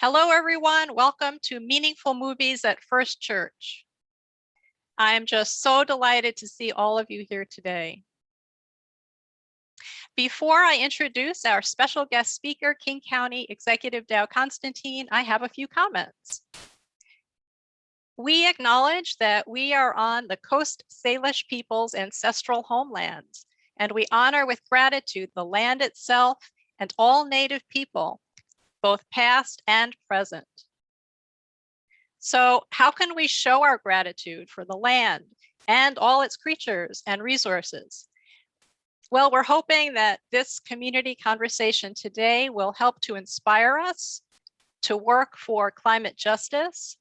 Hello, everyone. Welcome to Meaningful Movies at First Church. I'm just so delighted to see all of you here today. Before I introduce our special guest speaker, King County Executive Dow Constantine, I have a few comments. We acknowledge that we are on the Coast Salish people's ancestral homelands, and we honor with gratitude the land itself and all Native people, both past and present. So how can we show our gratitude for the land and all its creatures and resources? Well, we're hoping that this community conversation today will help to inspire us to work for climate justice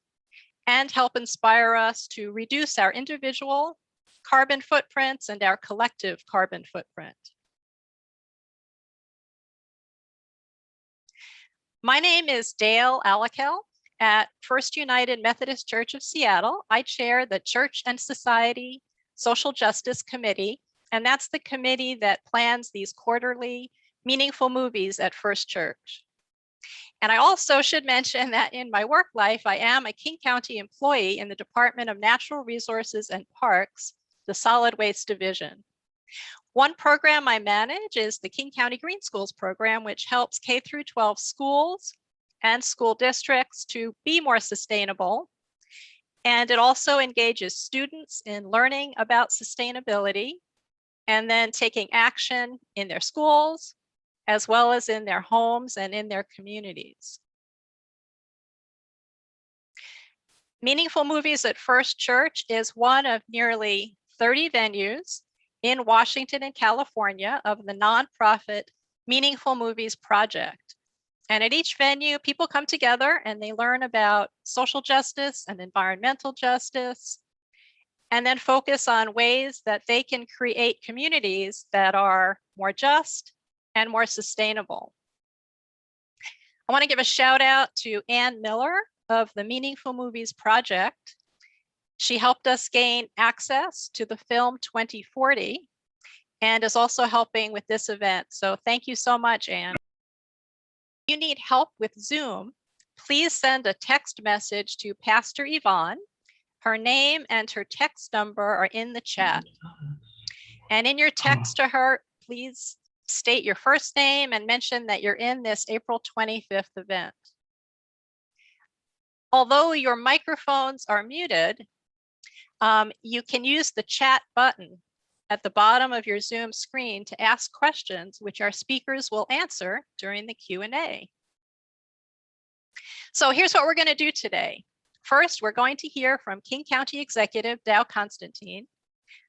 and help inspire us to reduce our individual carbon footprints and our collective carbon footprint. My name is Dale Alakel. At First United Methodist Church of Seattle, I chair the Church and Society Social Justice Committee, and that's the committee that plans these quarterly meaningful movies at First Church. And I also should mention that in my work life, I am a King County employee in the Department of Natural Resources and Parks, the Solid Waste Division. One program I manage is the King County Green Schools program, which helps K through 12 schools and school districts to be more sustainable. And it also engages students in learning about sustainability and then taking action in their schools, as well as in their homes and in their communities. Meaningful Movies at First Church is one of nearly 30 venues in Washington and California of the nonprofit Meaningful Movies Project. And at each venue, people come together and they learn about social justice and environmental justice, and then focus on ways that they can create communities that are more just and more sustainable. I want to give a shout out to Ann Miller of the Meaningful Movies Project. She helped us gain access to the film 2040 and is also helping with this event. So thank you so much, Ann. If you need help with Zoom, please send a text message to Pastor Yvonne. Her name and her text number are in the chat. And in your text to her, please state your first name and mention that you're in this April 25th event. Although your microphones are muted, you can use the chat button at the bottom of your Zoom screen to ask questions, which our speakers will answer during the Q&A. So here's what we're going to do today. First, we're going to hear from King County Executive Dow Constantine.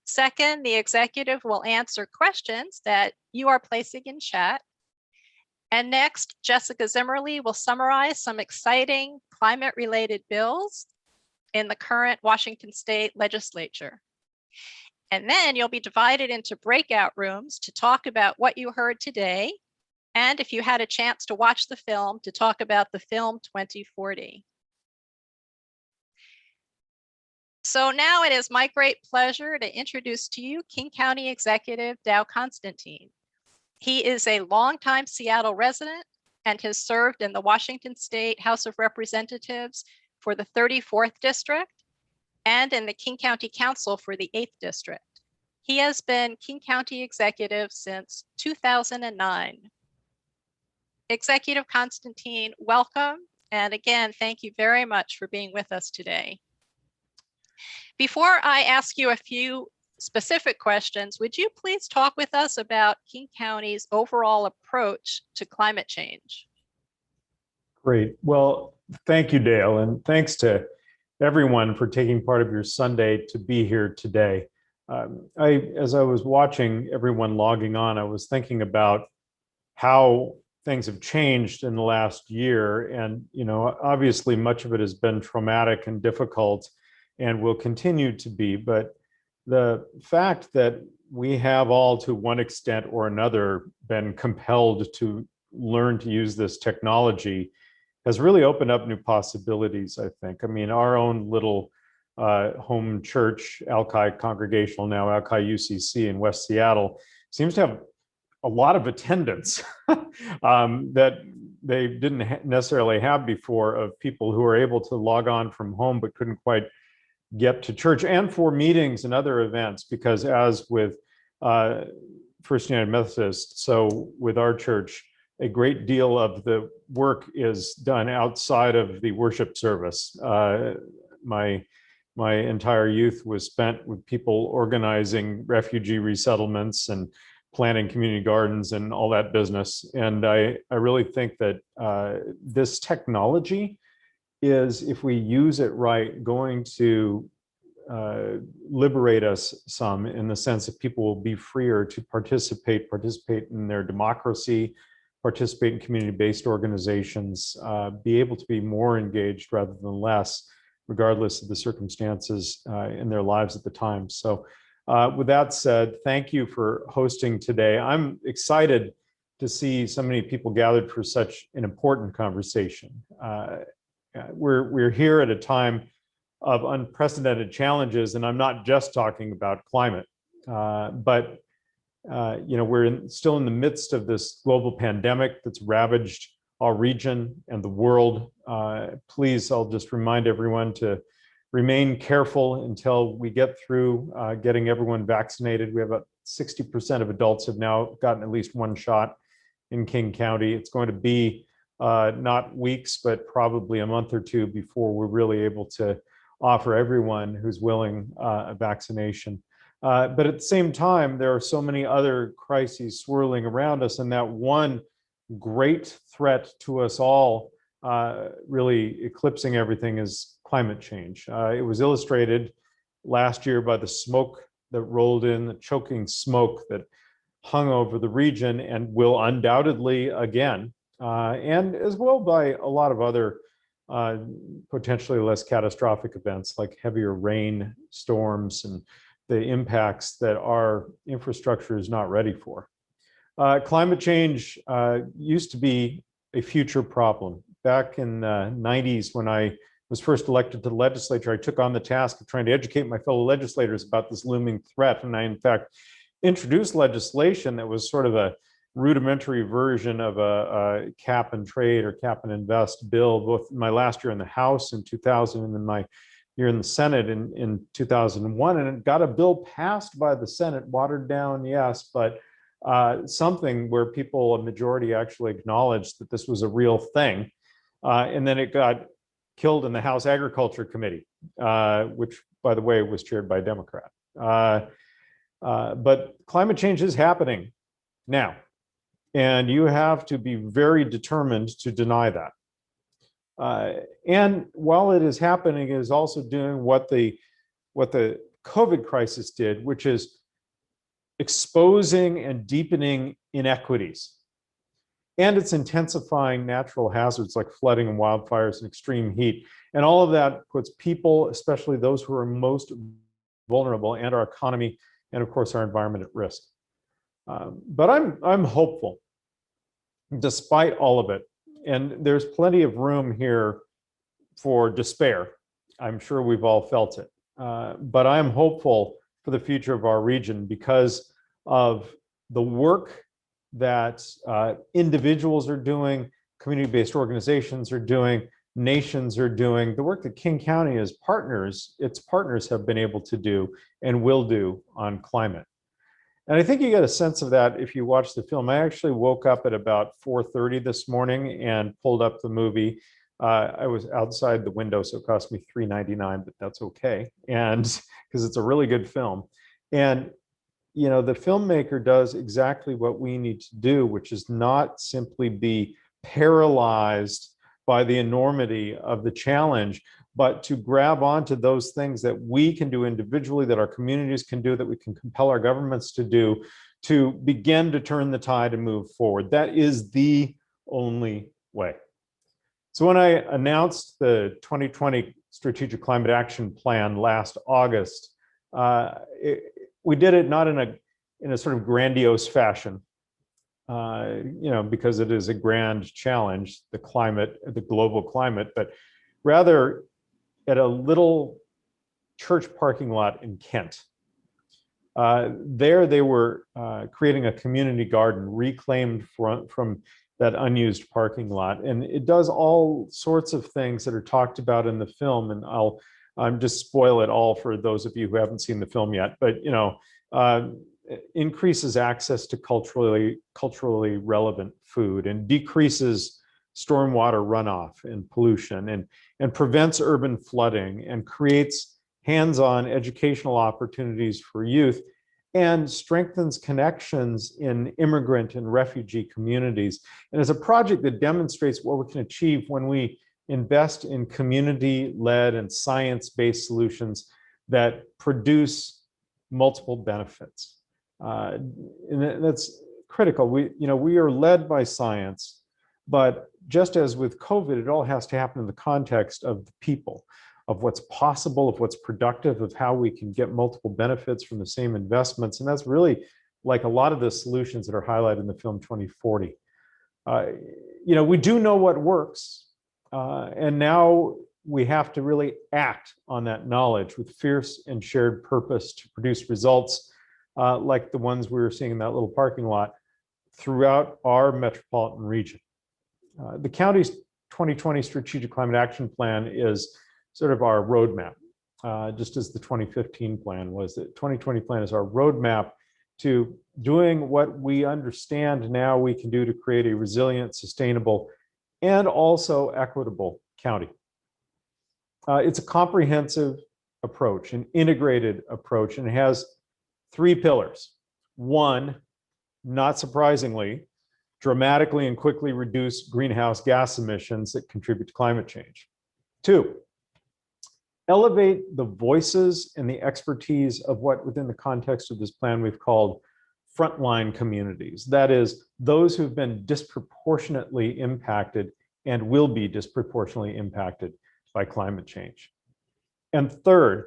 Second, the executive will answer questions that you are placing in chat. And next, Jessica Zimmerle will summarize some exciting climate-related bills in the current Washington State legislature. And then you'll be divided into breakout rooms to talk about what you heard today, and if you had a chance to watch the film, to talk about the film 2040. So now it is my great pleasure to introduce to you King County Executive Dow Constantine. He is a longtime Seattle resident and has served in the Washington State House of Representatives for the 34th District and in the King County Council for the 8th District. He has been King County Executive since 2009. Executive Constantine, welcome. And again, thank you very much for being with us today. Before I ask you a few specific questions, would you please talk with us about King County's overall approach to climate change? Great. Well, thank you, Dale, and thanks to everyone for taking part of your Sunday to be here today. As I was watching everyone logging on, I was thinking about how things have changed in the last year. And, obviously much of it has been traumatic and difficult and will continue to be. But the fact that we have all, to one extent or another, been compelled to learn to use this technology has really opened up new possibilities, I think. I mean, our own little home church, Alki Congregational, now Alki UCC in West Seattle, seems to have a lot of attendance that they didn't necessarily have before, of people who are able to log on from home but couldn't quite get to church, and for meetings and other events, because as with First United Methodist, so with our church, a great deal of the work is done outside of the worship service. My entire youth was spent with people organizing refugee resettlements and planting community gardens and all that business. And I really think that this technology is, if we use it right, going to liberate us some, in the sense that people will be freer to participate in their democracy, participate in community-based organizations, be able to be more engaged rather than less, regardless of the circumstances in their lives at the time. So with that said, thank you for hosting today. I'm excited to see so many people gathered for such an important conversation. We're here at a time of unprecedented challenges, and I'm not just talking about climate, but we're still in the midst of this global pandemic that's ravaged our region and the world. Please, I'll just remind everyone to remain careful until we get through getting everyone vaccinated. We have about 60% of adults have now gotten at least one shot in King County. It's going to be not weeks, but probably a month or two before we're really able to offer everyone who's willing a vaccination. But at the same time, there are so many other crises swirling around us, and that one great threat to us all, really eclipsing everything, is climate change. It was illustrated last year by the smoke that rolled in, the choking smoke that hung over the region, and will undoubtedly again, and as well by a lot of other potentially less catastrophic events like heavier rain storms and the impacts that our infrastructure is not ready for. Climate change used to be a future problem. Back in the 90s, when I was first elected to the legislature, I took on the task of trying to educate my fellow legislators about this looming threat. And I, in fact, introduced legislation that was sort of a rudimentary version of a cap and trade or cap and invest bill, both my last year in the House in 2000 and then my year in the Senate in 2001. And it got a bill passed by the Senate, watered down, yes, but something where people, a majority, actually acknowledged that this was a real thing. And then it got killed in the House Agriculture Committee, which, by the way, was chaired by a Democrat. But climate change is happening now, and you have to be very determined to deny that. And while it is happening, it is also doing what the COVID crisis did, which is exposing and deepening inequities. And it's intensifying natural hazards like flooding and wildfires and extreme heat. And all of that puts people, especially those who are most vulnerable, and our economy, and of course our environment, at risk. But I'm hopeful, despite all of it. And there's plenty of room here for despair. I'm sure we've all felt it. But I'm hopeful for the future of our region because of the work that individuals are doing, community-based organizations are doing, nations are doing, the work that King County as partners, its partners have been able to do and will do on climate. And I think you get a sense of that if you watch the film. I actually woke up at about 4:30 this morning and pulled up the movie. I was outside the window, so it cost me $3.99, but that's okay. And because it's a really good film. And the filmmaker does exactly what we need to do, which is not simply be paralyzed by the enormity of the challenge, but to grab onto those things that we can do individually, that our communities can do, that we can compel our governments to do, to begin to turn the tide and move forward. That is the only way. So when I announced the 2020 Strategic Climate Action Plan last August, we did it not in a sort of grandiose fashion, because it is a grand challenge, the global climate, but rather at a little church parking lot in Kent. There they were creating a community garden reclaimed from that unused parking lot. And it does all sorts of things that are talked about in the film. And I'm just spoil it all for those of you who haven't seen the film yet. But, increases access to culturally relevant food and decreases stormwater runoff and pollution and prevents urban flooding and creates hands-on educational opportunities for youth and strengthens connections in immigrant and refugee communities. And as a project that demonstrates what we can achieve when we invest in community-led and science-based solutions that produce multiple benefits. And that's critical. We are led by science, but just as with COVID, it all has to happen in the context of the people, of what's possible, of what's productive, of how we can get multiple benefits from the same investments. And that's really like a lot of the solutions that are highlighted in the film 2040. We do know what works, and now we have to really act on that knowledge with fierce and shared purpose to produce results like the ones we were seeing in that little parking lot throughout our metropolitan region. The county's 2020 Strategic Climate Action Plan is sort of our roadmap, just as the 2015 plan was. The 2020 plan is our roadmap to doing what we understand now we can do to create a resilient, sustainable, and also equitable county. It's a comprehensive approach, an integrated approach, and it has 3 pillars. 1, not surprisingly, dramatically and quickly reduce greenhouse gas emissions that contribute to climate change. 2, elevate the voices and the expertise of what within the context of this plan we've called frontline communities. That is, those who've been disproportionately impacted and will be disproportionately impacted by climate change. And 3rd,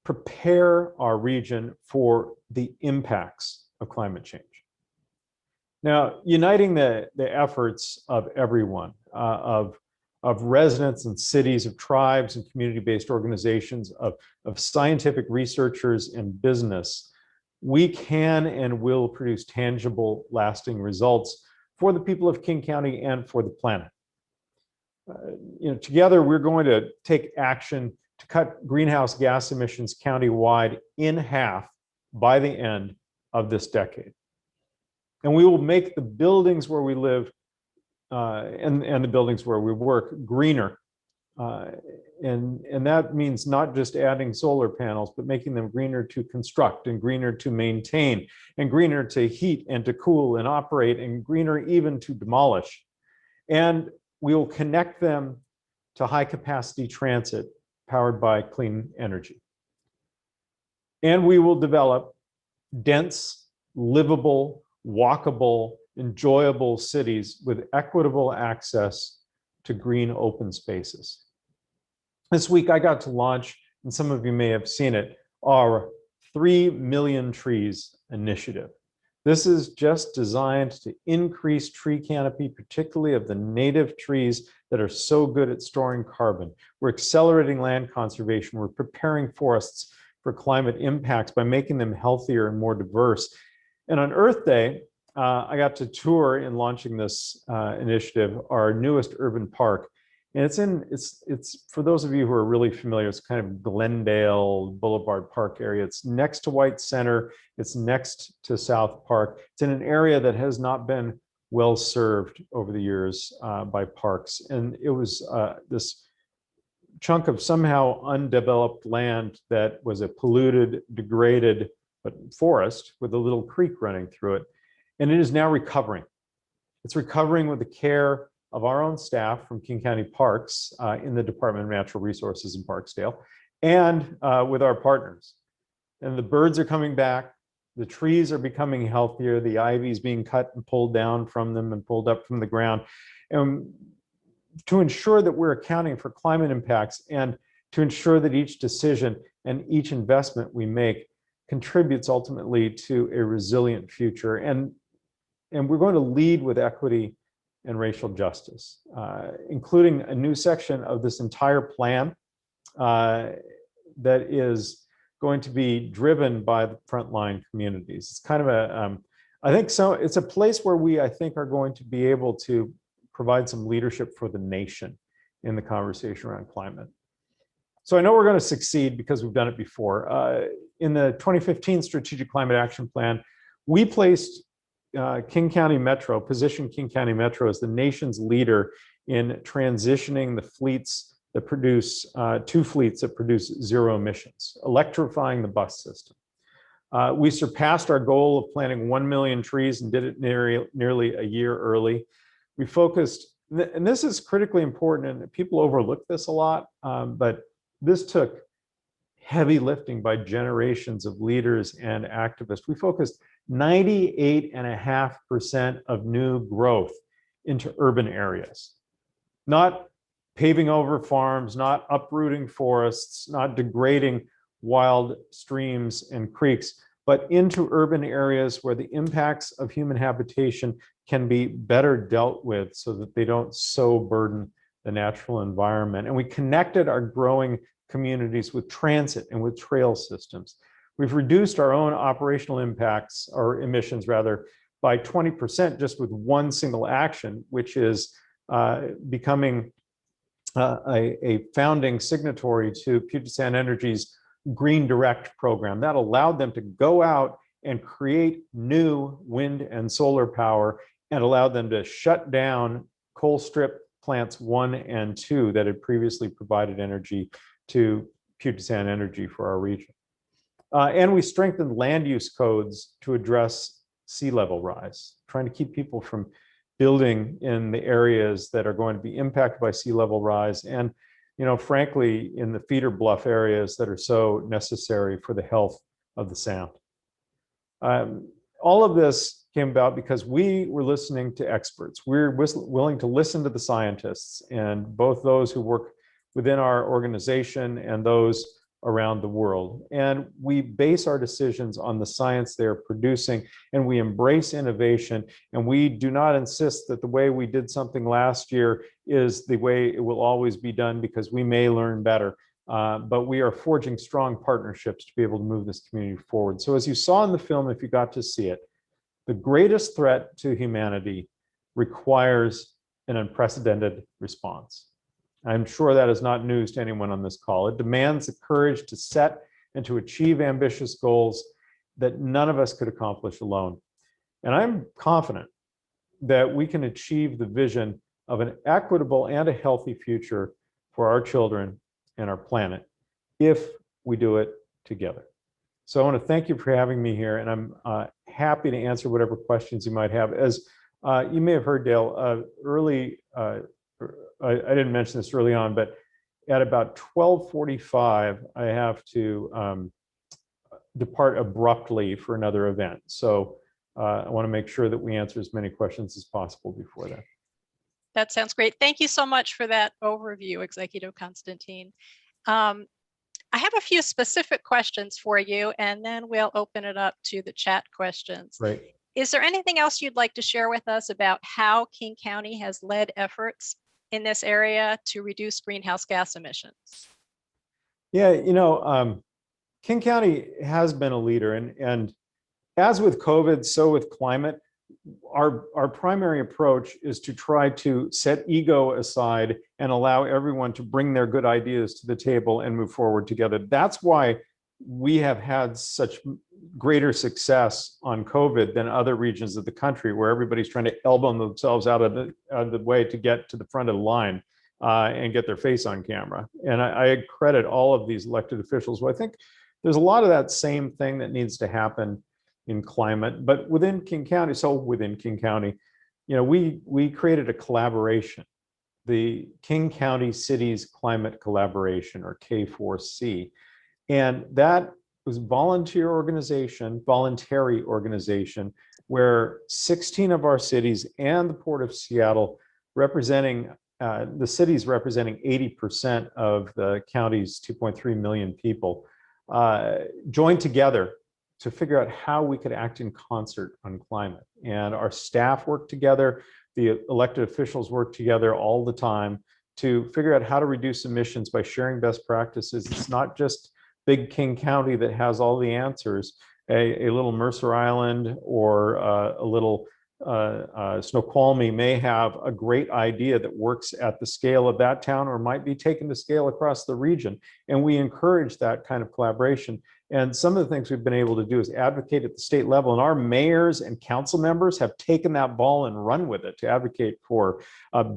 prepare our region for the impacts of climate change. Now, uniting the efforts of everyone, of residents and cities, of tribes and community-based organizations, of scientific researchers and business, we can and will produce tangible, lasting results for the people of King County and for the planet. Together, we're going to take action to cut greenhouse gas emissions countywide in half by the end of this decade. And we will make the buildings where we live and the buildings where we work greener. And that means not just adding solar panels, but making them greener to construct and greener to maintain and greener to heat and to cool and operate and greener even to demolish. And we will connect them to high capacity transit powered by clean energy. And we will develop dense, livable, walkable, enjoyable cities with equitable access to green open spaces. This week I got to launch, and some of you may have seen it, our 3 Million Trees initiative. This is just designed to increase tree canopy, particularly of the native trees that are so good at storing carbon. We're accelerating land conservation. We're preparing forests for climate impacts by making them healthier and more diverse. And on Earth Day, I got to tour in launching this initiative, our newest urban park. And it's for those of you who are really familiar, it's kind of Glendale Boulevard Park area. It's next to White Center. It's next to South Park. It's in an area that has not been well served over the years by parks. And it was this chunk of somehow undeveloped land that was a polluted, degraded forest with a little creek running through it. And it is now recovering. It's recovering with the care of our own staff from King County Parks in the Department of Natural Resources in Parksdale, and with our partners. And the birds are coming back, the trees are becoming healthier, the ivy is being cut and pulled down from them and pulled up from the ground. And to ensure that we're accounting for climate impacts and to ensure that each decision and each investment we make contributes ultimately to a resilient future. And we're going to lead with equity and racial justice, including a new section of this entire plan that is going to be driven by the frontline communities. It's kind of I think so. It's a place where I think, are going to be able to provide some leadership for the nation in the conversation around climate. So I know we're going to succeed because we've done it before. In the 2015 Strategic Climate Action Plan, we placed King County Metro, positioned King County Metro as the nation's leader in transitioning the fleets that produce, two fleets that produce zero emissions, electrifying the bus system. We surpassed our goal of planting 1 million trees and did it nearly a year early. We focused, and this is critically important, and people overlook this a lot, but this took heavy lifting by generations of leaders and activists. We focused 98.5% of new growth into urban areas, not paving over farms, not uprooting forests, not degrading wild streams and creeks, but into urban areas where the impacts of human habitation can be better dealt with so that they don't so burden the natural environment. And we connected our growing communities with transit and with trail systems. We've reduced our own operational impacts, or emissions rather, by 20% just with one single action, which is becoming a founding signatory to Puget Sound Energy's Green Direct program. That allowed them to go out and create new wind and solar power, and allowed them to shut down coal strip plants 1 and 2 that had previously provided energy to Puget Sound Energy for our region. And we strengthened land use codes to address sea level rise, trying to keep people from building in the areas that are going to be impacted by sea level rise, and, you know, frankly, in the feeder bluff areas that are so necessary for the health of the Sound. All of this came about because we were listening to experts. We're willing to listen to the scientists, and both those who work within our organization and those around the world. And we base our decisions on the science they're producing, and we embrace innovation. And we do not insist that the way we did something last year is the way it will always be done, because we may learn better. But we are forging strong partnerships to be able to move this community forward. So as you saw in the film, if you got to see it, the greatest threat to humanity requires an unprecedented response. I'm sure that is not news to anyone on this call. It demands the courage to set and to achieve ambitious goals that none of us could accomplish alone. And I'm confident that we can achieve the vision of an equitable and a healthy future for our children and our planet if we do it together. So I want to thank you for having me here, and I'm happy to answer whatever questions you might have. As you may have heard, Dale, I didn't mention this early on, but at about 12:45, I have to depart abruptly for another event. So I want to make sure that we answer as many questions as possible before that. That sounds great. Thank you so much for that overview, Executive Constantine. I have a few specific questions for you, and then we'll open it up to the chat questions. Right. Is there anything else you'd like to share with us about how King County has led efforts in this area to reduce greenhouse gas emissions? Yeah, you know, King County has been a leader, and as with COVID, so with climate, our primary approach is to try to set ego aside and allow everyone to bring their good ideas to the table and move forward together. That's why we have had such greater success on COVID than other regions of the country, where everybody's trying to elbow themselves out of the way to get to the front of the line and get their face on camera. And I credit all of these elected officials. Well, I think there's a lot of that same thing that needs to happen in climate, but within King County. So within King County, you know, we created a collaboration, the King County Cities Climate Collaboration, or K4C. And that was voluntary organization, where 16 of our cities and the Port of Seattle, representing the cities representing 80% of the county's 2.3 million people, joined together to figure out how we could act in concert on climate. And our staff worked together, the elected officials worked together all the time to figure out how to reduce emissions by sharing best practices. It's not just big King County that has all the answers. A little Mercer Island or a little Snoqualmie may have a great idea that works at the scale of that town or might be taken to scale across the region. And we encourage that kind of collaboration. And some of the things we've been able to do is advocate at the state level. And our mayors and council members have taken that ball and run with it to advocate for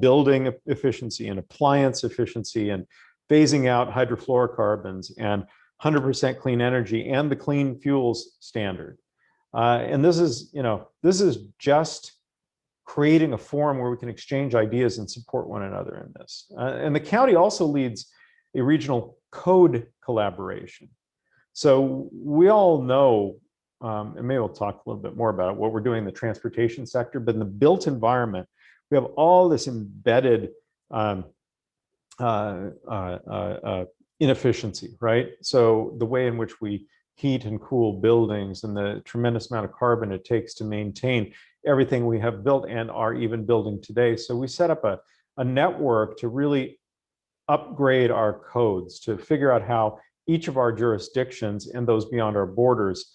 building efficiency and appliance efficiency and phasing out hydrofluorocarbons and 100% clean energy and the clean fuels standard. And this is just creating a forum where we can exchange ideas and support one another in this. And the county also leads a regional code collaboration. So we all know, and maybe we'll talk a little bit more about it, what we're doing in the transportation sector, but in the built environment, we have all this embedded inefficiency, right? So the way in which we heat and cool buildings and the tremendous amount of carbon it takes to maintain everything we have built and are even building today. So we set up a network to really upgrade our codes, to figure out how each of our jurisdictions and those beyond our borders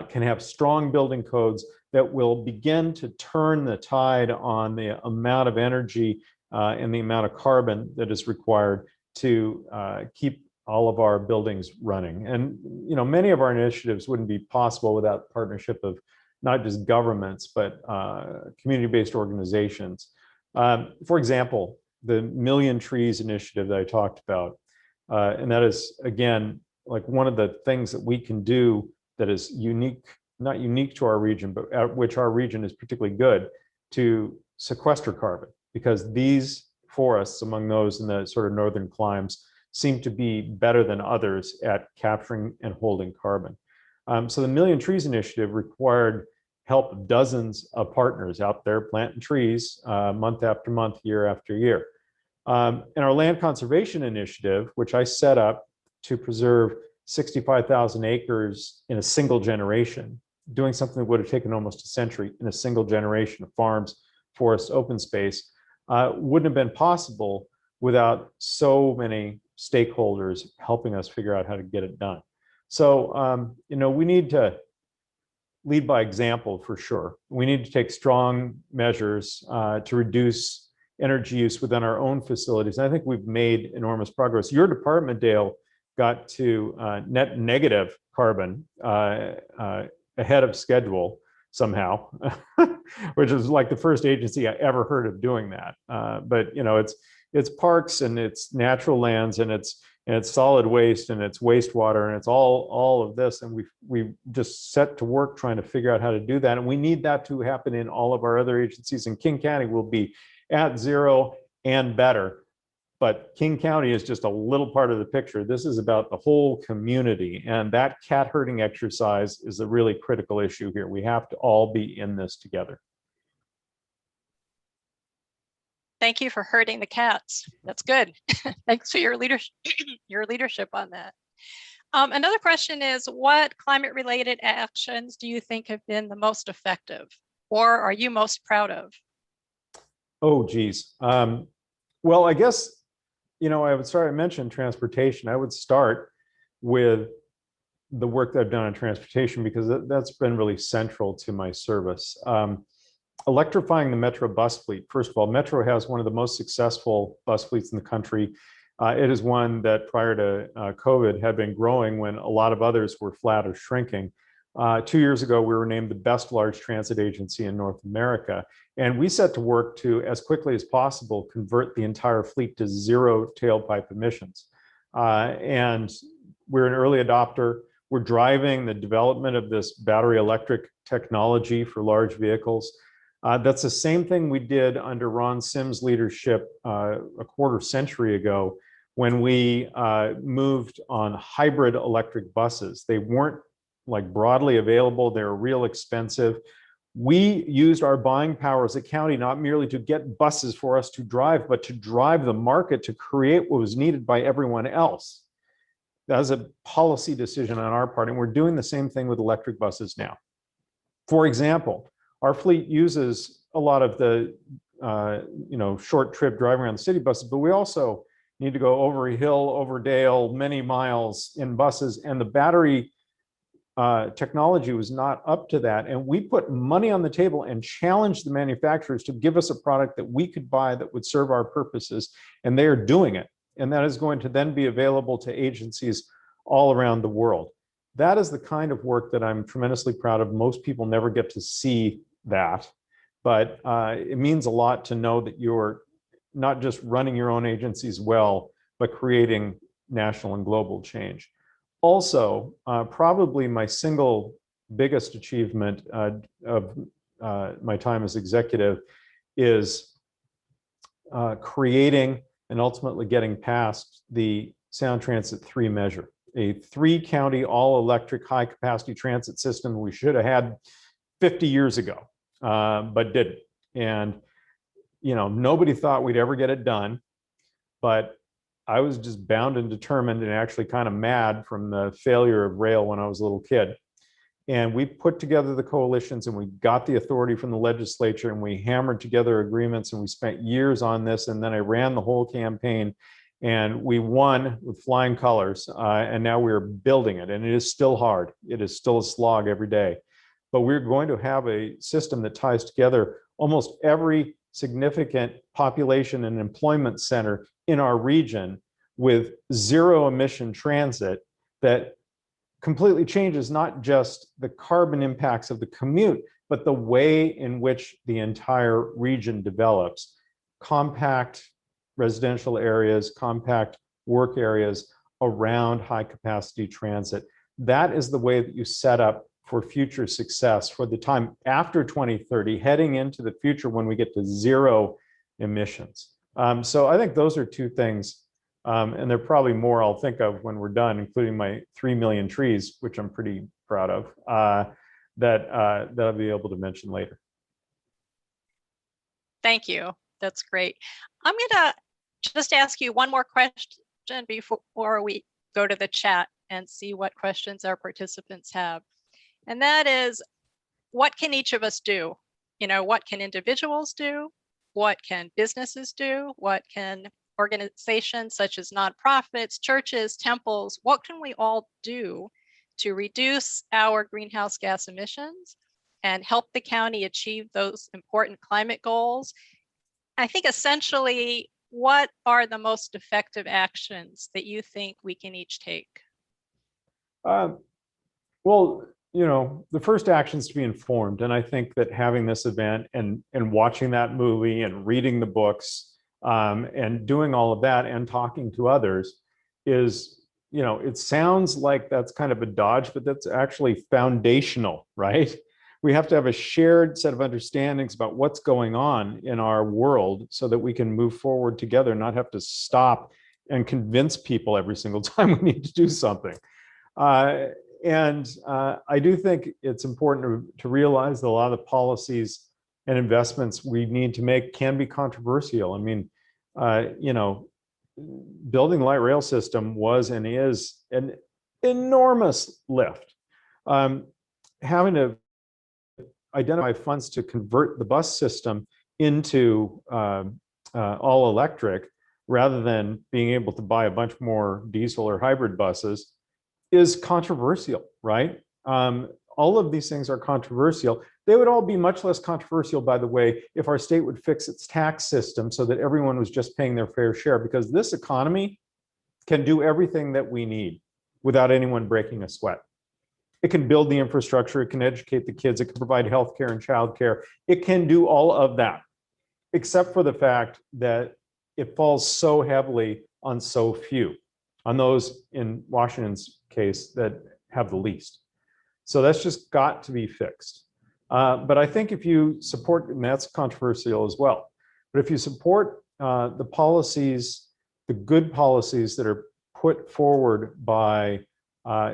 can have strong building codes that will begin to turn the tide on the amount of energy and the amount of carbon that is required to keep all of our buildings running. And many of our initiatives wouldn't be possible without the partnership of not just governments, but community-based organizations. For example, the Million Trees initiative that I talked about, and that is, again, like one of the things that we can do that is unique, not unique to our region, but at which our region is particularly good, to sequester carbon, because these forests, among those in the sort of northern climes, seem to be better than others at capturing and holding carbon. So the Million Trees initiative required help of dozens of partners out there planting trees month after month, year after year. And our land conservation initiative, which I set up to preserve 65,000 acres in a single generation, doing something that would have taken almost a century in a single generation of farms, forests, open space, wouldn't have been possible without so many stakeholders helping us figure out how to get it done. So, we need to lead by example for sure. We need to take strong measures to reduce energy use within our own facilities. And I think we've made enormous progress. Your department, Dale, got to net negative carbon ahead of schedule somehow, which is like the first agency I ever heard of doing that. But it's parks and it's natural lands and it's solid waste and it's wastewater and it's all of this, and we just set to work trying to figure out how to do that, and we need that to happen in all of our other agencies. And King County will be at zero and better, but King County is just a little part of the picture. This is about the whole community, and that cat herding exercise is a really critical issue here. We have to all be in this together. Thank you for herding the cats. That's good. Thanks for your leadership on that. Another question is, what climate-related actions do you think have been the most effective, or are you most proud of? Oh, geez. Well, I guess, I mentioned transportation. I would start with the work that I've done on transportation, because that's been really central to my service. Electrifying the Metro bus fleet. First of all, Metro has one of the most successful bus fleets in the country. It is one that prior to COVID had been growing when a lot of others were flat or shrinking. 2 years ago, we were named the best large transit agency in North America. And we set to work to, as quickly as possible, convert the entire fleet to zero tailpipe emissions. And we're an early adopter. We're driving the development of this battery electric technology for large vehicles. That's the same thing we did under Ron Sims' leadership a quarter century ago when we moved on hybrid electric buses. They weren't like broadly available. They were real expensive. We used our buying power as a county not merely to get buses for us to drive, but to drive the market to create what was needed by everyone else. That was a policy decision on our part, and we're doing the same thing with electric buses now. For example, our fleet uses a lot of the short trip driving around the city buses, but we also need to go over a hill, over dale, many miles in buses, and the battery technology was not up to that. And we put money on the table and challenged the manufacturers to give us a product that we could buy that would serve our purposes. And they are doing it. And that is going to then be available to agencies all around the world. That is the kind of work that I'm tremendously proud of. Most people never get to see that, but it means a lot to know that you're not just running your own agencies well, but creating national and global change. Also, probably my single biggest achievement of my time as executive is creating and ultimately getting past the Sound Transit 3 measure, a 3-county all-electric high-capacity transit system we should have had 50 years ago, but didn't. And nobody thought we'd ever get it done, but I was just bound and determined and actually kind of mad from the failure of rail when I was a little kid. And we put together the coalitions and we got the authority from the legislature and we hammered together agreements and we spent years on this. And then I ran the whole campaign and we won with flying colors. And now we're building it, and it is still hard. It is still a slog every day, but we're going to have a system that ties together almost every significant population and employment center in our region with zero emission transit that completely changes not just the carbon impacts of the commute, but the way in which the entire region develops. Compact residential areas, compact work areas around high capacity transit. That is the way that you set up for future success for the time after 2030, heading into the future when we get to zero emissions. So I think those are two things, and there are probably more I'll think of when we're done, including my 3 million trees, which I'm pretty proud of, that I'll be able to mention later. Thank you. That's great. I'm going to just ask you one more question before we go to the chat and see what questions our participants have. And that is, what can each of us do? What can individuals do? What can businesses do? What can organizations such as nonprofits, churches, temples, what can we all do to reduce our greenhouse gas emissions and help the county achieve those important climate goals? I think essentially, what are the most effective actions that you think we can each take? Well, the first action is to be informed. And I think that having this event and watching that movie and reading the books and doing all of that and talking to others is, it sounds like that's kind of a dodge, but that's actually foundational, right? We have to have a shared set of understandings about what's going on in our world so that we can move forward together, not have to stop and convince people every single time we need to do something. And I do think it's important to realize that a lot of the policies and investments we need to make can be controversial. I mean, building the light rail system was and is an enormous lift. Having to identify funds to convert the bus system into all electric rather than being able to buy a bunch more diesel or hybrid buses is controversial, right? All of these things are controversial. They would all be much less controversial, by the way, if our state would fix its tax system so that everyone was just paying their fair share, because this economy can do everything that we need without anyone breaking a sweat. It can build the infrastructure, it can educate the kids, it can provide healthcare and childcare. It can do all of that, except for the fact that it falls so heavily on so few, on those in Washington's case that have the least. So that's just got to be fixed. But I think if you support, and that's controversial as well, but if you support the policies, the good policies that are put forward by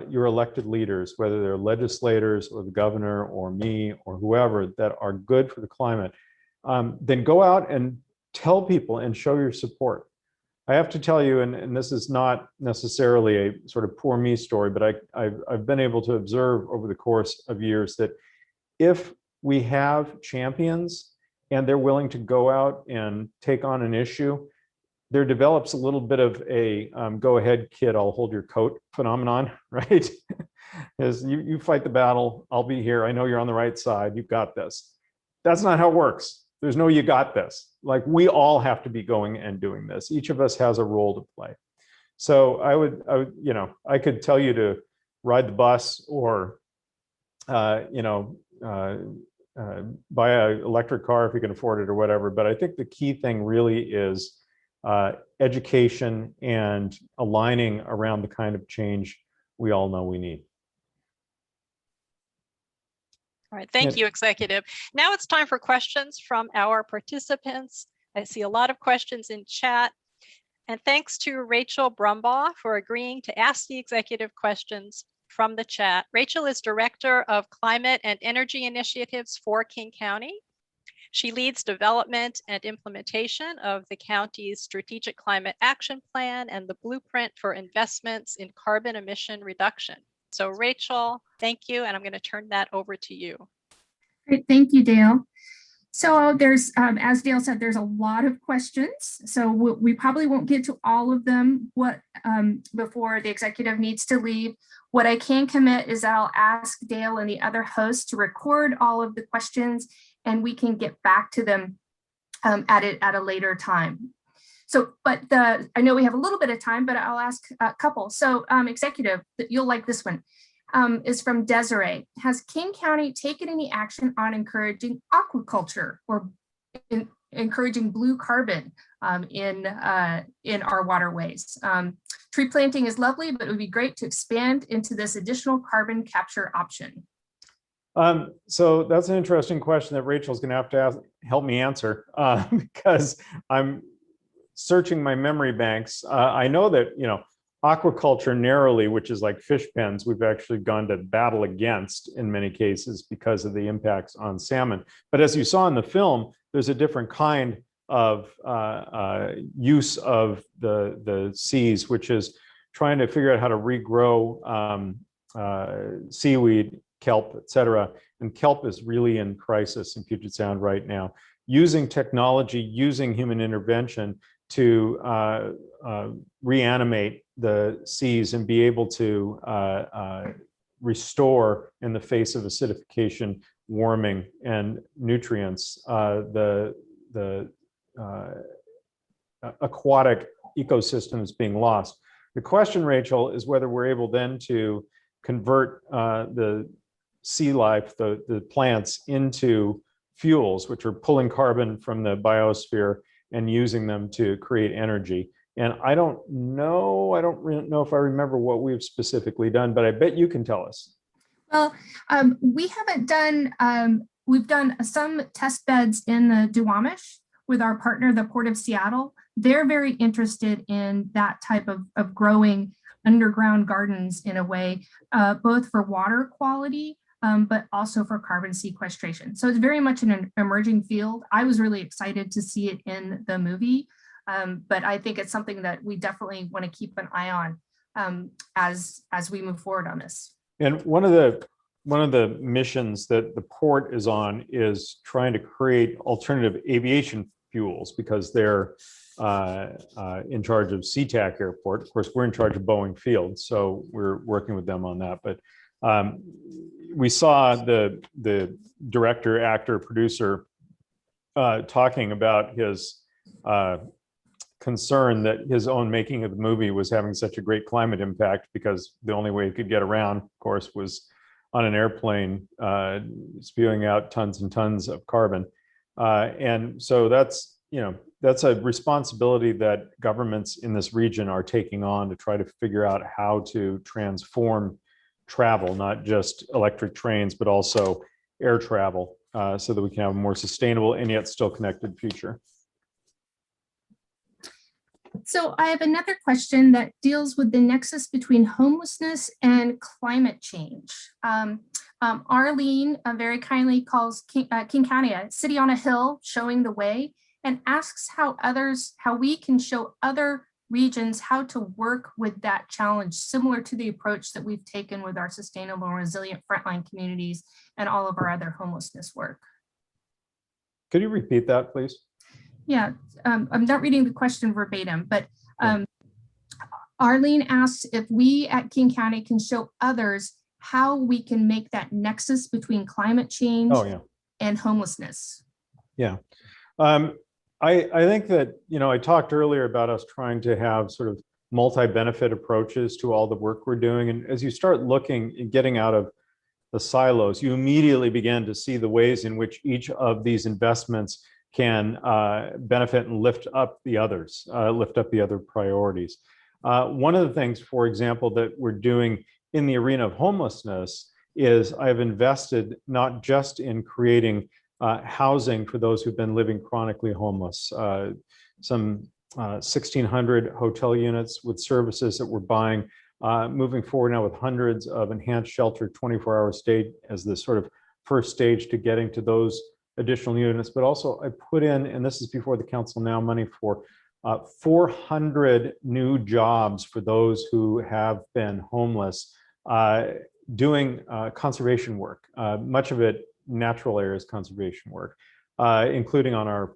your elected leaders, whether they're legislators or the governor or me or whoever, that are good for the climate, then go out and tell people and show your support. I have to tell you, and this is not necessarily a sort of poor me story, but I've been able to observe over the course of years that if we have champions and they're willing to go out and take on an issue, there develops a little bit of a go ahead, kid, I'll hold your coat phenomenon, right? As you fight the battle, I'll be here. I know you're on the right side. You've got this. That's not how it works. There's no you got this. Like, we all have to be going and doing this. Each of us has a role to play. So I would, I could tell you to ride the bus or, buy an electric car if you can afford it or whatever. But I think the key thing really is education and aligning around the kind of change we all know we need. All right, thank you, Executive. Now it's time for questions from our participants. I see a lot of questions in chat. And thanks to Rachel Brumbaugh for agreeing to ask the executive questions from the chat. Rachel is Director of Climate and Energy Initiatives for King County. She leads development and implementation of the county's Strategic Climate Action Plan and the Blueprint for Investments in Carbon Emission Reduction. So Rachel, thank you, and I'm going to turn that over to you. Great, thank you, Dale. So there's, as Dale said, there's a lot of questions. So we probably won't get to all of them before the executive needs to leave. What I can commit is that I'll ask Dale and the other hosts to record all of the questions, and we can get back to them at a later time. So, but I know we have a little bit of time, but I'll ask a couple. So executive, you'll like this one, is from Desiree. Has King County taken any action on encouraging aquaculture or encouraging blue carbon in our waterways? Tree planting is lovely, but it would be great to expand into this additional carbon capture option. So that's an interesting question that Rachel's going to have to help me answer because I'm searching my memory banks. I know that, aquaculture narrowly, which is like fish pens, we've actually gone to battle against in many cases because of the impacts on salmon. But as you saw in the film, there's a different kind of use of the seas, which is trying to figure out how to regrow seaweed, kelp, et cetera. And kelp is really in crisis in Puget Sound right now. Using technology, using human intervention to reanimate the seas and be able to restore in the face of acidification, warming, and nutrients, the aquatic ecosystems being lost. The question, Rachel, is whether we're able then to convert the sea life, the plants, into fuels, which are pulling carbon from the biosphere and using them to create energy. And I don't know if I remember what we've specifically done, but I bet you can tell us. Well, we haven't done, we've done some test beds in the Duwamish with our partner, the Port of Seattle. They're very interested in that type of growing underground gardens in a way, both for water quality, but also for carbon sequestration. So it's very much an emerging field. I was really excited to see it in the movie, but I think it's something that we definitely want to keep an eye on as we move forward on this. And one of the missions that the port is on is trying to create alternative aviation fuels because they're in charge of SeaTac Airport. Of course, we're in charge of Boeing Field, so we're working with them on that. But we saw the director, actor, producer talking about his concern that his own making of the movie was having such a great climate impact because the only way he could get around, of course, was on an airplane spewing out tons and tons of carbon. And so that's a responsibility that governments in this region are taking on to try to figure out how to transform travel, not just electric trains, but also air travel, so that we can have a more sustainable and yet still connected future. So I have another question that deals with the nexus between homelessness and climate change. Arlene very kindly calls King County a city on a hill showing the way and asks how we can show other regions how to work with that challenge, similar to the approach that we've taken with our sustainable and resilient frontline communities and all of our other homelessness work. Could you repeat that, please? Yeah, I'm not reading the question verbatim, but Arlene asks if we at King County can show others how we can make that nexus between climate change and homelessness. Yeah. I think that, I talked earlier about us trying to have sort of multi-benefit approaches to all the work we're doing. And as you start looking and getting out of the silos, you immediately begin to see the ways in which each of these investments can benefit and lift up the others, lift up the other priorities. One of the things, for example, that we're doing in the arena of homelessness is I've invested not just in creating housing for those who've been living chronically homeless, some 1,600 hotel units with services that we're buying, moving forward now with hundreds of enhanced shelter 24-hour stay as the sort of first stage to getting to those additional units. But also I put in, and this is before the council now, money for 400 new jobs for those who have been homeless, doing conservation work, much of it natural areas conservation work, including on our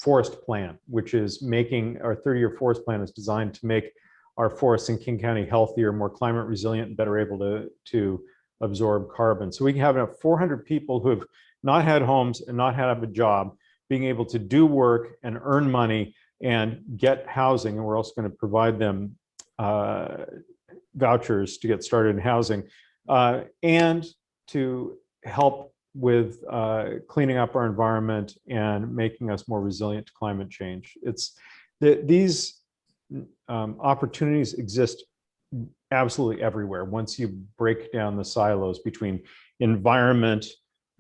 forest plan, which is making our 30-year forest plan is designed to make our forests in King County healthier, more climate resilient, and better able to absorb carbon. So we can have enough 400 people who have not had homes and not had a job, being able to do work and earn money and get housing. And we're also going to provide them vouchers to get started in housing and to help with cleaning up our environment and making us more resilient to climate change. It's these opportunities exist absolutely everywhere once you break down the silos between environment,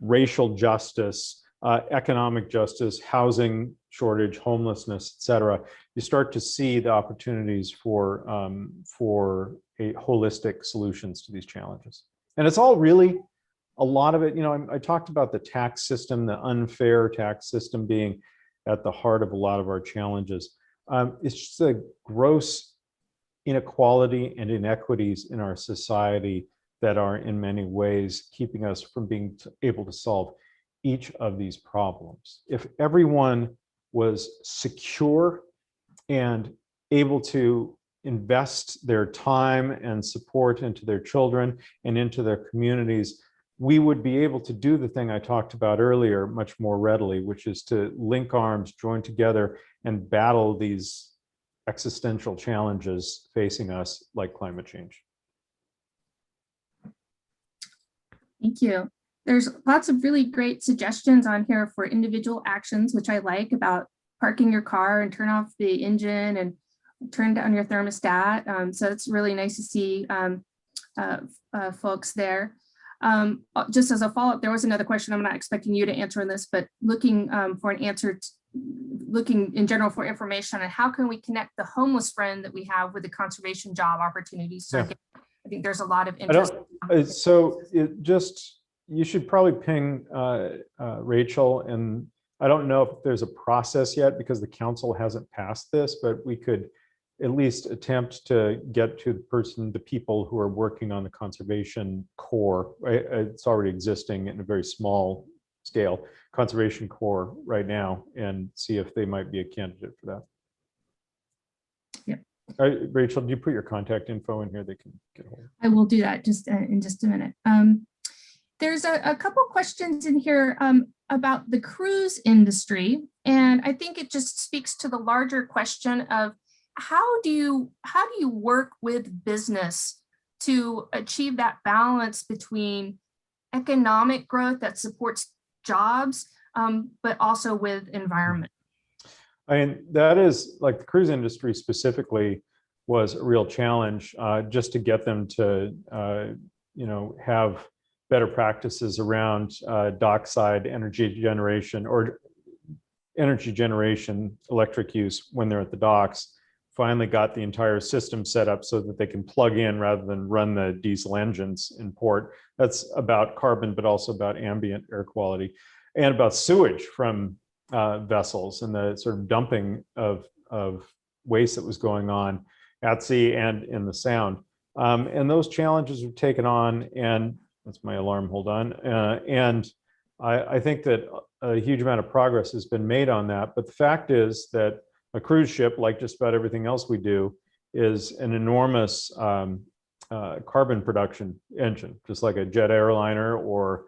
racial justice, economic justice, housing shortage, homelessness, et cetera. You start to see the opportunities for a holistic solutions to these challenges. And it's all really, a lot of it, I talked about the tax system, the unfair tax system being at the heart of a lot of our challenges. It's just a gross inequality and inequities in our society that are in many ways keeping us from being able to solve each of these problems. If everyone was secure and able to invest their time and support into their children and into their communities, we would be able to do the thing I talked about earlier much more readily, which is to link arms, join together, and battle these existential challenges facing us like climate change. Thank you. There's lots of really great suggestions on here for individual actions, which I like, about parking your car and turn off the engine and turn down your thermostat. So it's really nice to see folks there. Just as a follow-up, there was another question. I'm not expecting you to answer on this, but looking for an answer, looking in general for information on how can we connect the homeless friend that we have with the conservation job opportunities. So again, I think there's a lot of interest. So you should probably ping Rachel, and I don't know if there's a process yet because the council hasn't passed this, but we could at least attempt to get to the people who are working on the conservation core. It's already existing in a very small scale, conservation core right now, and see if they might be a candidate for that. Yeah. Rachel, do you put your contact info in here? They can get hold of it. I will do that just in just a minute. There's a couple questions in here about the cruise industry, and I think it just speaks to the larger question of how do you work with business to achieve that balance between economic growth that supports jobs, but also with environment? I mean, that is, like, the cruise industry specifically was a real challenge just to get them to have better practices around dockside energy generation or energy generation, electric use when they're at the docks. Finally got the entire system set up so that they can plug in rather than run the diesel engines in port. That's about carbon, but also about ambient air quality and about sewage from vessels and the sort of dumping of waste that was going on at sea and in the Sound. And those challenges were taken on, and that's my alarm, hold on. I think that a huge amount of progress has been made on that. But the fact is that a cruise ship, like just about everything else we do, is an enormous carbon production engine, just like a jet airliner or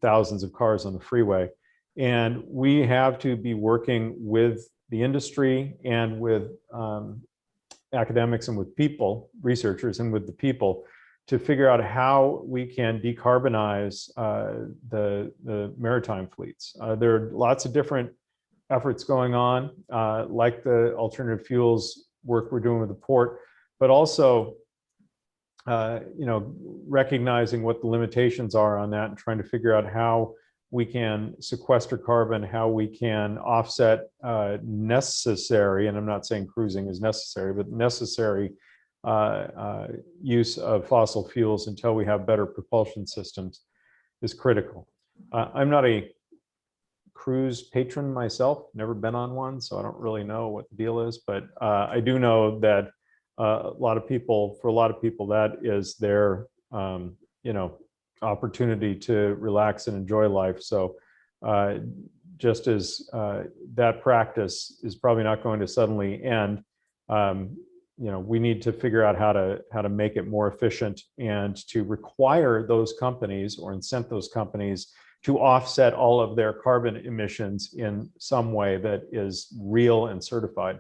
thousands of cars on the freeway. And we have to be working with the industry and with academics and with people, researchers, and with the people to figure out how we can decarbonize the maritime fleets. There are lots of different efforts going on, like the alternative fuels work we're doing with the port, but also recognizing what the limitations are on that and trying to figure out how we can sequester carbon, how we can offset necessary, and I'm not saying cruising is necessary, but necessary use of fossil fuels until we have better propulsion systems is critical. I'm not a cruise patron myself, never been on one, so I don't really know what the deal is, but I do know that for a lot of people, that is their, opportunity to relax and enjoy life. So just as that practice is probably not going to suddenly end, we need to figure out how to make it more efficient and to require those companies or incent those companies to offset all of their carbon emissions in some way that is real and certified.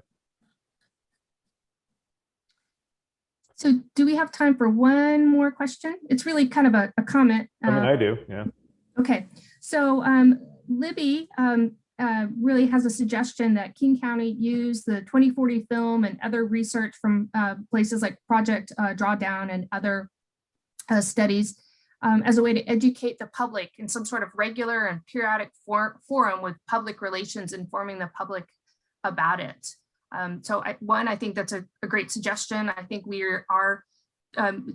So do we have time for one more question? It's really kind of a comment. I do, yeah. Okay, so Libby really has a suggestion that King County use the 2040 film and other research from places like Project Drawdown and other studies as a way to educate the public in some sort of regular and periodic forum with public relations, informing the public about it. So I think that's a great suggestion. I think we are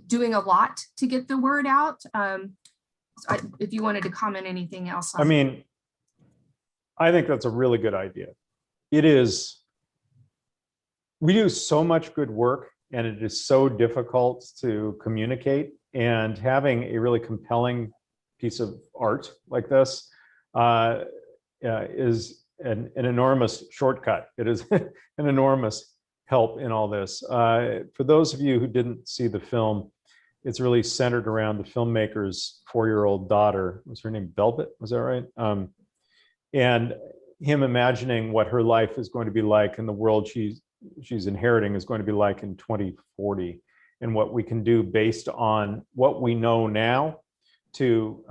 doing a lot to get the word out. If you wanted to comment anything else. I mean, I think that's a really good idea. It is, we do so much good work and it is so difficult to communicate, and having a really compelling piece of art like this is an enormous shortcut. It is an enormous help in all this. For those of you who didn't see the film, it's really centered around the filmmaker's 4-year-old daughter. Was her name Velvet? Was that right? And him imagining what her life is going to be like and the world she's inheriting is going to be like in 2040, and what we can do based on what we know now to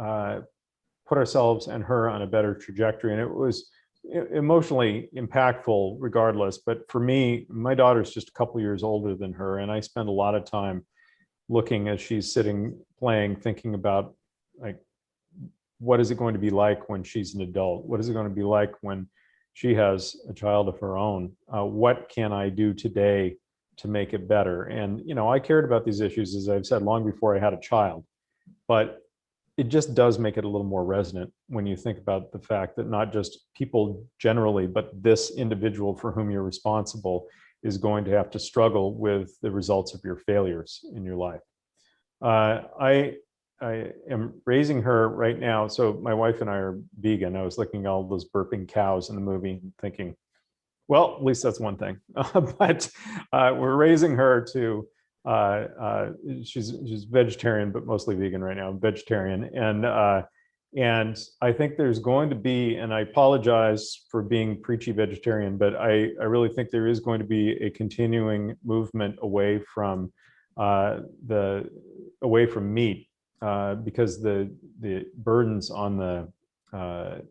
put ourselves and her on a better trajectory. And it was emotionally impactful regardless. But for me, my daughter's just a couple years older than her, and I spend a lot of time looking as she's sitting playing, thinking about, like, what is it going to be like when she's an adult? What is it going to be like when she has a child of her own? What can I do today to make it better? And I cared about these issues, as I've said, long before I had a child, but it just does make it a little more resonant when you think about the fact that not just people generally, but this individual for whom you're responsible is going to have to struggle with the results of your failures in your life. I am raising her right now. So my wife and I are vegan. I was looking at all those burping cows in the movie and thinking, well, at least that's one thing. But we're raising her to, she's vegetarian, but mostly vegan right now, vegetarian. And I think there's going to be, and I apologize for being preachy vegetarian, but I really think there is going to be a continuing movement away from meat, because the burdens on the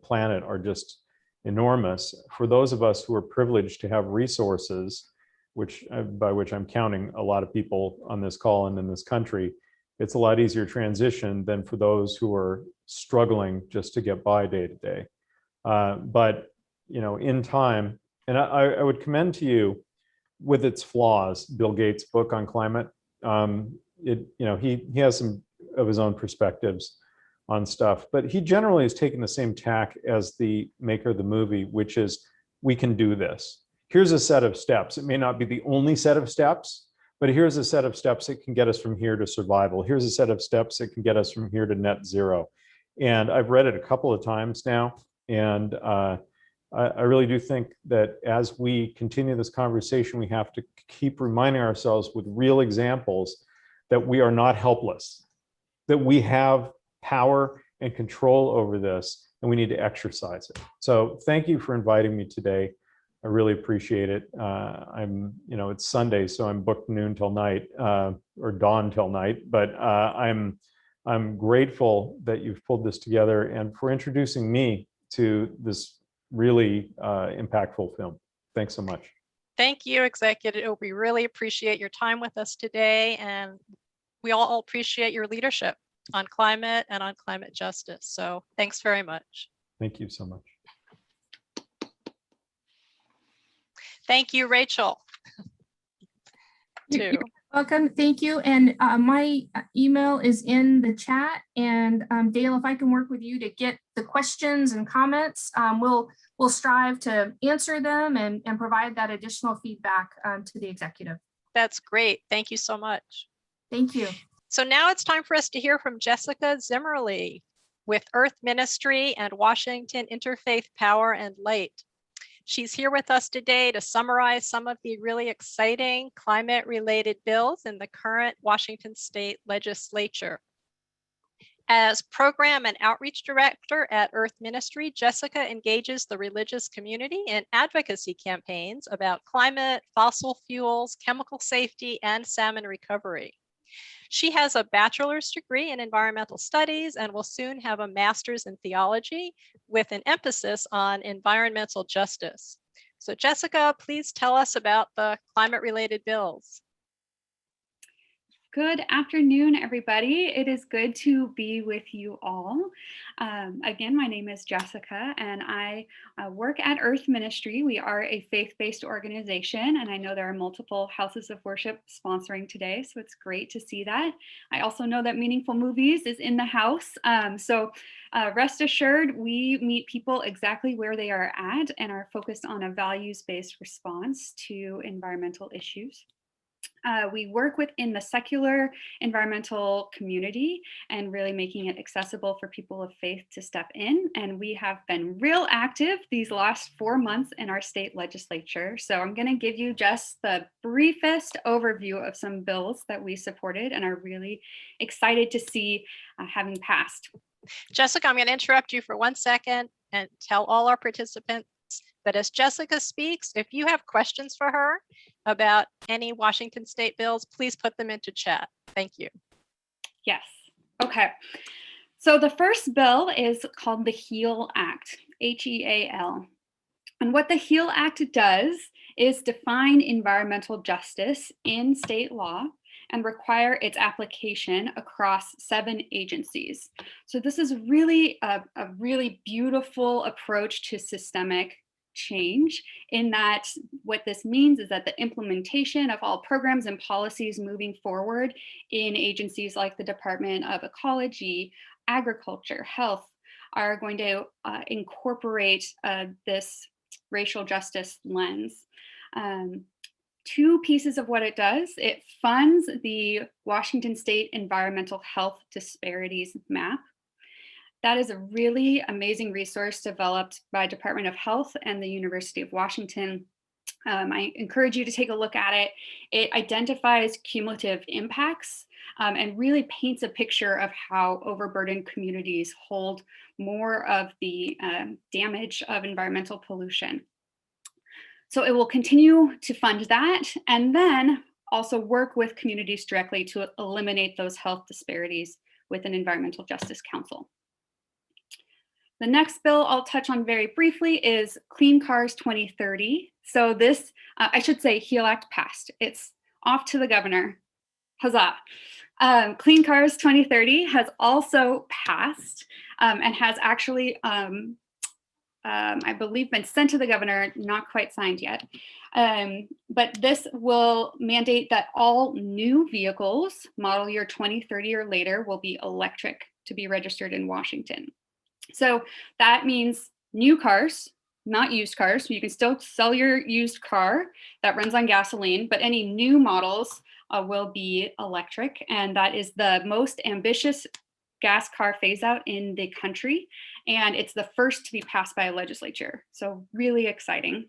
planet are just enormous. For those of us who are privileged to have resources, by which I'm counting a lot of people on this call and in this country, it's a lot easier transition than for those who are struggling just to get by day to day. But in time, and I would commend to you, with its flaws, Bill Gates' book on climate. He has some of his own perspectives on stuff, but he generally is taking the same tack as the maker of the movie, which is, we can do this. Here's a set of steps. It may not be the only set of steps, but here's a set of steps that can get us from here to survival. Here's a set of steps that can get us from here to net zero. And I've read it a couple of times now. And I really do think that as we continue this conversation, we have to keep reminding ourselves with real examples that we are not helpless, that we have power and control over this, and we need to exercise it. So thank you for inviting me today. I really appreciate it. It's Sunday, so I'm booked noon till night, or dawn till night, but I'm grateful that you've pulled this together and for introducing me to this really impactful film. Thanks so much. Thank you, Executive. We really appreciate your time with us today, and we all appreciate your leadership on climate and on climate justice. So thanks very much. Thank you so much. Thank you, Rachel. You're welcome. Thank you. And my email is in the chat. And Dale, if I can work with you to get the questions and comments, we'll strive to answer them and provide that additional feedback to the executive. That's great. Thank you so much. Thank you. So now it's time for us to hear from Jessica Zimmerle with Earth Ministry and Washington Interfaith Power and Light. She's here with us today to summarize some of the really exciting climate-related bills in the current Washington State Legislature. As Program and Outreach Director at Earth Ministry, Jessica engages the religious community in advocacy campaigns about climate, fossil fuels, chemical safety, and salmon recovery. She has a bachelor's degree in environmental studies and will soon have a master's in theology with an emphasis on environmental justice. So Jessica, please tell us about the climate-related bills. Good afternoon, everybody. It is good to be with you all. Again, my name is Jessica, and I work at Earth Ministry. We are a faith-based organization, and I know there are multiple houses of worship sponsoring today, so it's great to see that. I also know that Meaningful Movies is in the house, so rest assured, we meet people exactly where they are at and are focused on a values-based response to environmental issues. We work within the secular environmental community and really making it accessible for people of faith to step in. And we have been real active these last 4 months in our state legislature. So I'm going to give you just the briefest overview of some bills that we supported and are really excited to see having passed. Jessica, I'm going to interrupt you for 1 second and tell all our participants that as Jessica speaks, if you have questions for her about any Washington State bills, please put them into chat. Thank you. Yes. Okay. So the first bill is called the HEAL Act, H-E-A-L. And what the HEAL Act does is define environmental justice in state law and require its application across 7 agencies. So this is really a really beautiful approach to systemic change, in that what this means is that the implementation of all programs and policies moving forward in agencies like the Department of Ecology, Agriculture, Health are going to incorporate this racial justice lens. 2 pieces of what it does: it funds the Washington State Environmental Health Disparities Map. That is a really amazing resource developed by Department of Health and the University of Washington. I encourage you to take a look at it. It identifies cumulative impacts and really paints a picture of how overburdened communities hold more of the damage of environmental pollution. So it will continue to fund that and then also work with communities directly to eliminate those health disparities with an Environmental Justice Council. The next bill I'll touch on very briefly is Clean Cars 2030. So this, I should say, HEAL Act passed. It's off to the governor. Huzzah. Clean Cars 2030 has also passed and has actually, I believe, been sent to the governor, not quite signed yet. But this will mandate that all new vehicles, model year 2030 or later, will be electric to be registered in Washington. So that means new cars, not used cars. You can still sell your used car that runs on gasoline, but any new models will be electric. And that is the most ambitious gas car phase out in the country, and it's the first to be passed by a legislature. So really exciting.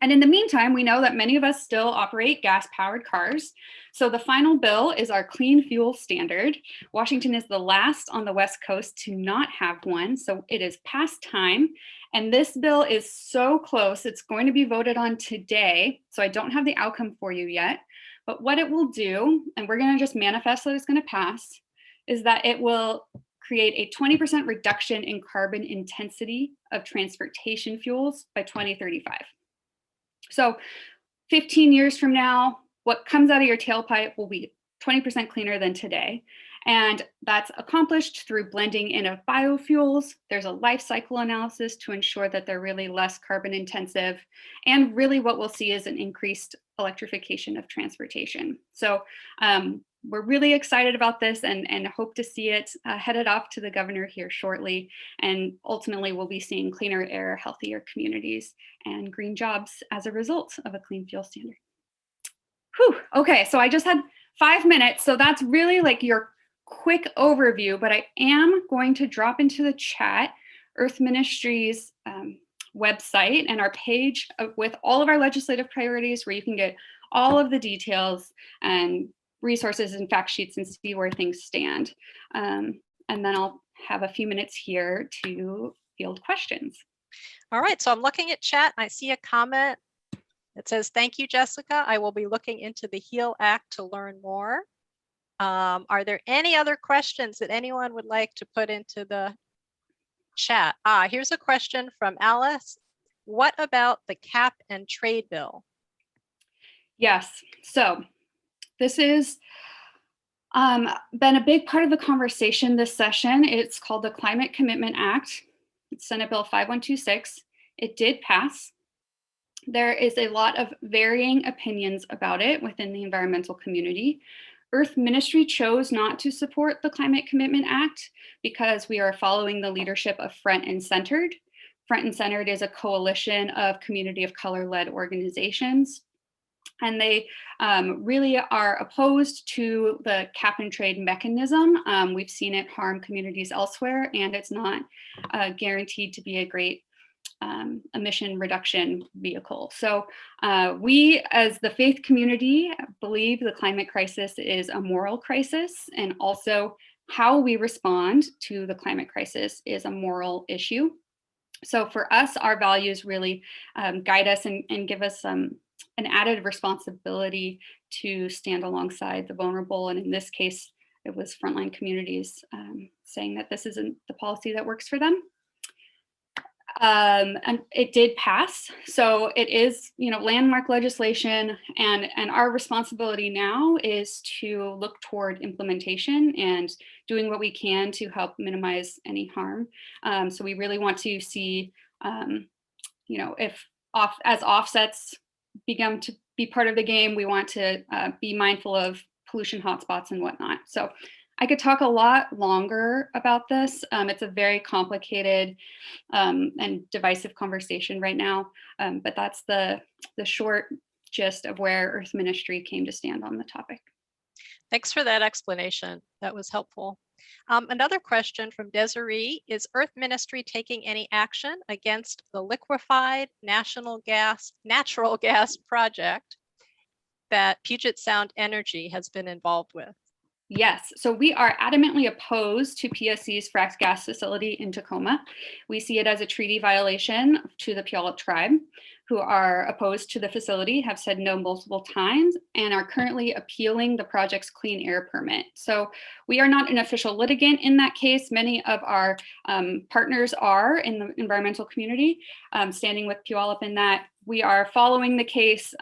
And in the meantime, we know that many of us still operate gas-powered cars. So the final bill is our clean fuel standard. Washington is the last on the West Coast to not have one, so it is past time. And this bill is so close, it's going to be voted on today. So I don't have the outcome for you yet. But what it will do, and we're going to just manifest that it's going to pass, is that it will create a 20% reduction in carbon intensity of transportation fuels by 2035. So 15 years from now, what comes out of your tailpipe will be 20% cleaner than today. And that's accomplished through blending in of biofuels. There's a life cycle analysis to ensure that they're really less carbon intensive. And really what we'll see is an increased electrification of transportation. So we're really excited about this and hope to see it headed off to the governor here shortly. And ultimately, we'll be seeing cleaner air, healthier communities, and green jobs as a result of a clean fuel standard. Whew, okay, so I just had 5 minutes. So that's really like your quick overview, but I am going to drop into the chat Earth Ministry's website and our page with all of our legislative priorities where you can get all of the details and resources and fact sheets and see where things stand. And then I'll have a few minutes here to field questions. All right, so I'm looking at chat and I see a comment that says, thank you, Jessica. I will be looking into the HEAL Act to learn more. Are there any other questions that anyone would like to put into the chat? Here's a question from Alice. What about the cap and trade bill? Yes, so this has been a big part of the conversation this session. It's called the Climate Commitment Act. It's Senate Bill 5126. It did pass. There is a lot of varying opinions about it within the environmental community. Earth Ministry chose not to support the Climate Commitment Act because we are following the leadership of Front and Centered. Front and Centered is a coalition of community of color-led organizations. And they really are opposed to the cap and trade mechanism. We've seen it harm communities elsewhere, and it's not guaranteed to be a great emission reduction vehicle. So we, as the faith community, believe the climate crisis is a moral crisis, and also how we respond to the climate crisis is a moral issue. So for us, our values really guide us and give us an added responsibility to stand alongside the vulnerable. And in this case, it was frontline communities saying that this isn't the policy that works for them. And it did pass. So it is, landmark legislation, and our responsibility now is to look toward implementation and doing what we can to help minimize any harm. So we really want to see, if as offsets become to be part of the game, we want to be mindful of pollution hotspots and whatnot. So I could talk a lot longer about this. It's a very complicated and divisive conversation right now, but that's the short gist of where Earth Ministry came to stand on the topic. Thanks for that explanation. That was helpful. Another question from Desiree, is Earth Ministry taking any action against the liquefied natural gas project that Puget Sound Energy has been involved with? Yes, so we are adamantly opposed to PSC's fracked gas facility in Tacoma. We see it as a treaty violation to the Puyallup tribe, who are opposed to the facility, have said no multiple times, and are currently appealing the project's clean air permit. So we are not an official litigant in that case. Many of our partners are in the environmental community, standing with Puyallup in that. We are following the case.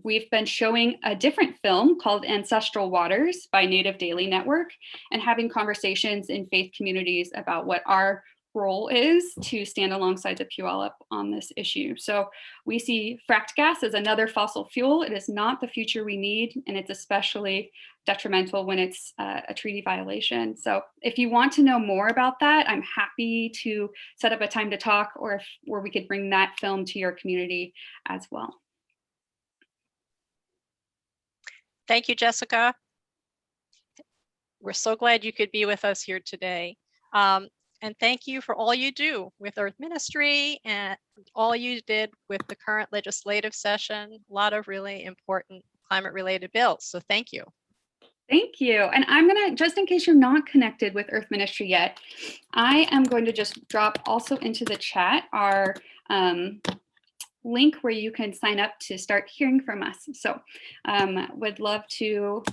We've been showing a different film called Ancestral Waters by Native Daily Network, and having conversations in faith communities about what our role is to stand alongside the Puyallup on this issue. So we see fracked gas as another fossil fuel. It is not the future we need, and it's especially detrimental when it's a treaty violation. So if you want to know more about that, I'm happy to set up a time to talk, or we could bring that film to your community as well. Thank you, Jessica. We're so glad you could be with us here today. And thank you for all you do with Earth Ministry and all you did with the current legislative session. A lot of really important climate-related bills. So thank you. Thank you. And I'm going to, just in case you're not connected with Earth Ministry yet, I am going to just drop also into the chat our link where you can sign up to start hearing from us. So would love to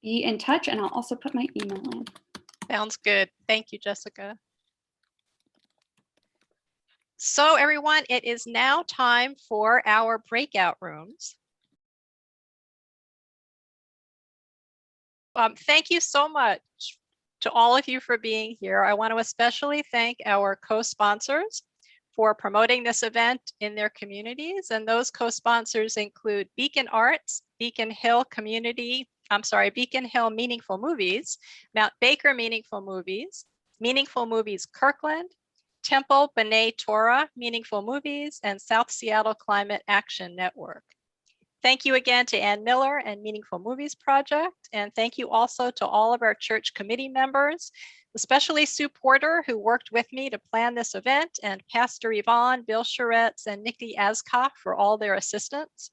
be in touch, and I'll also put my email in. Sounds good. Thank you, Jessica. So everyone, it is now time for our breakout rooms. Thank you so much to all of you for being here. I want to especially thank our co-sponsors for promoting this event in their communities. And those co-sponsors include Beacon Arts, Beacon Hill Meaningful Movies, Mount Baker Meaningful Movies Kirkland, Temple B'nai Torah Meaningful Movies, and South Seattle Climate Action Network. Thank you again to Ann Miller and Meaningful Movies Project. And thank you also to all of our church committee members, especially Sue Porter, who worked with me to plan this event, and Pastor Yvonne, Bill Charetz, and Nikki Ascock for all their assistance.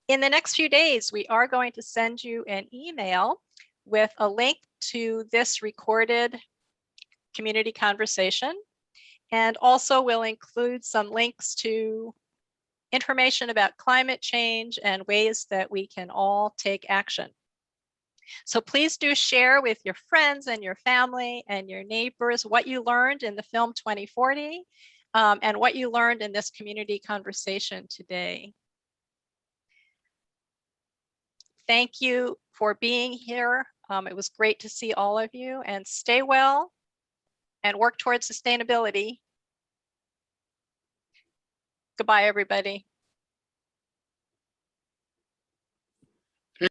In the next few days, we are going to send you an email with a link to this recorded community conversation. And also we'll include some links to information about climate change and ways that we can all take action. So please do share with your friends and your family and your neighbors what you learned in the film 2040 and what you learned in this community conversation today. Thank you for being here. It was great to see all of you, and stay well and work towards sustainability. Goodbye, everybody.